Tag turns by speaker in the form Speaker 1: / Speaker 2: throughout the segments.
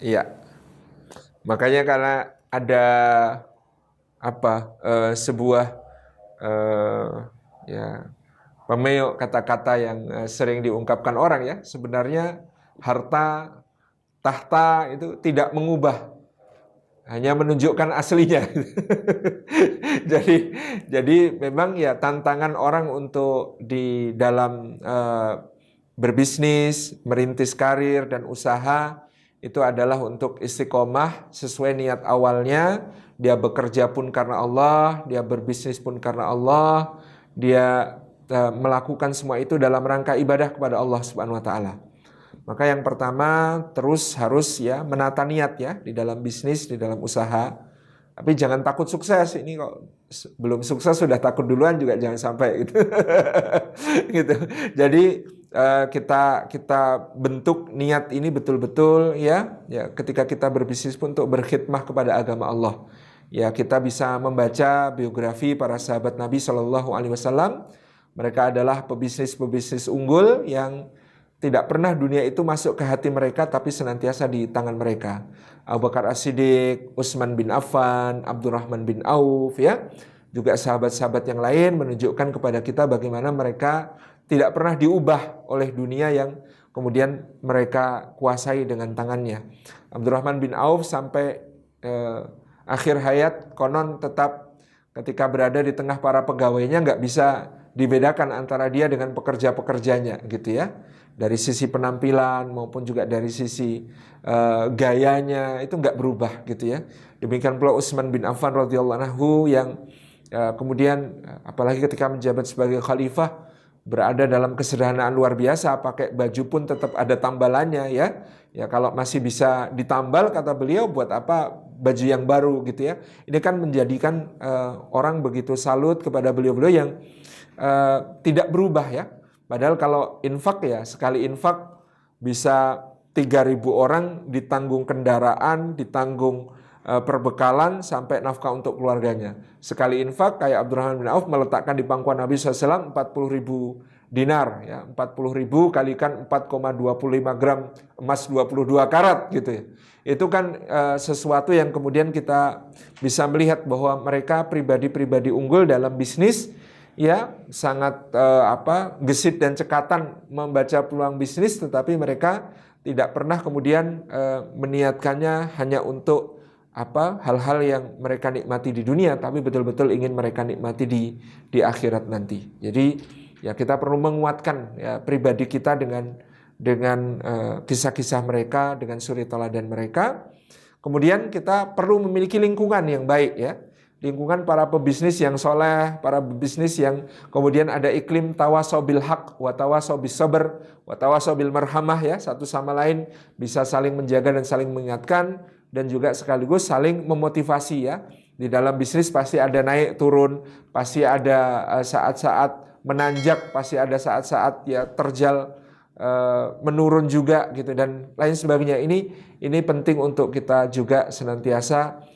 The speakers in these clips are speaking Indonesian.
Speaker 1: Iya, makanya karena ada sebuah eh, ya pemeo kata-kata yang sering diungkapkan orang ya, sebenarnya harta tahta itu tidak mengubah, hanya menunjukkan aslinya. Jadi jadi memang ya tantangan orang untuk di dalam berbisnis, merintis karir dan usaha itu adalah untuk istiqomah sesuai niat awalnya. Dia bekerja pun karena Allah, dia berbisnis pun karena Allah, dia melakukan semua itu dalam rangka ibadah kepada Allah Subhanahu wa taala. Maka yang pertama terus harus ya menata niat ya di dalam bisnis, di dalam usaha. Tapi jangan takut sukses. Ini kok belum sukses sudah takut duluan juga jangan sampai gitu. Gitu. Jadi kita bentuk niat ini betul-betul ya ketika kita berbisnis pun untuk berkhidmah kepada agama Allah. Ya kita bisa membaca biografi para sahabat Nabi Shallallahu Alaihi Wasallam. Mereka adalah pebisnis-pebisnis unggul yang tidak pernah dunia itu masuk ke hati mereka, tapi senantiasa di tangan mereka. Abu Bakar As-Siddiq, Utsman bin Affan, Abdurrahman bin Auf, ya, juga sahabat-sahabat yang lain menunjukkan kepada kita bagaimana mereka tidak pernah diubah oleh dunia yang kemudian mereka kuasai dengan tangannya. Abdurrahman bin Auf sampai akhir hayat konon tetap ketika berada di tengah para pegawainya nggak bisa dibedakan antara dia dengan pekerja-pekerjanya gitu ya. Dari sisi penampilan maupun juga dari sisi gayanya itu nggak berubah gitu ya. Demikian pula Utsman bin Affan radhiyallahu anhu yang kemudian apalagi ketika menjabat sebagai khalifah berada dalam kesederhanaan luar biasa, pakai baju pun tetap ada tambalannya ya. Ya kalau masih bisa ditambal kata beliau buat apa baju yang baru gitu ya. Ini kan menjadikan orang begitu salut kepada beliau-beliau yang tidak berubah ya. Padahal kalau infak ya, sekali infak bisa 3.000 orang ditanggung kendaraan, ditanggung perbekalan sampai nafkah untuk keluarganya. Sekali infak kayak Abdurrahman bin Auf meletakkan di pangkuan Nabi SAW 40.000 dinar ya, 40.000 kalikan 4,25 gram emas 22 karat gitu ya. Itu kan sesuatu yang kemudian kita bisa melihat bahwa mereka pribadi-pribadi unggul dalam bisnis ya, sangat gesit dan cekatan membaca peluang bisnis, tetapi mereka tidak pernah kemudian meniatkannya hanya untuk hal-hal yang mereka nikmati di dunia, tapi betul-betul ingin mereka nikmati di akhirat nanti. Jadi ya kita perlu menguatkan ya pribadi kita dengan kisah-kisah mereka, dengan suri teladan mereka. Kemudian kita perlu memiliki lingkungan yang baik ya. Lingkungan para pebisnis yang soleh, para pebisnis yang kemudian ada iklim tawasau bil haq, wa tawasau bis sabr, wa tawasau bil marhamah ya, satu sama lain bisa saling menjaga dan saling mengingatkan dan juga sekaligus saling memotivasi ya. Di dalam bisnis pasti ada naik turun, pasti ada saat-saat menanjak, pasti ada saat-saat ya terjal menurun juga gitu dan lain sebagainya. Ini penting untuk kita juga senantiasa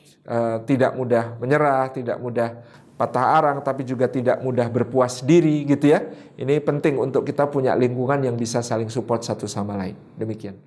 Speaker 1: tidak mudah menyerah, tidak mudah patah arang, tapi juga tidak mudah berpuas diri gitu ya. Ini penting untuk kita punya lingkungan yang bisa saling support satu sama lain. Demikian.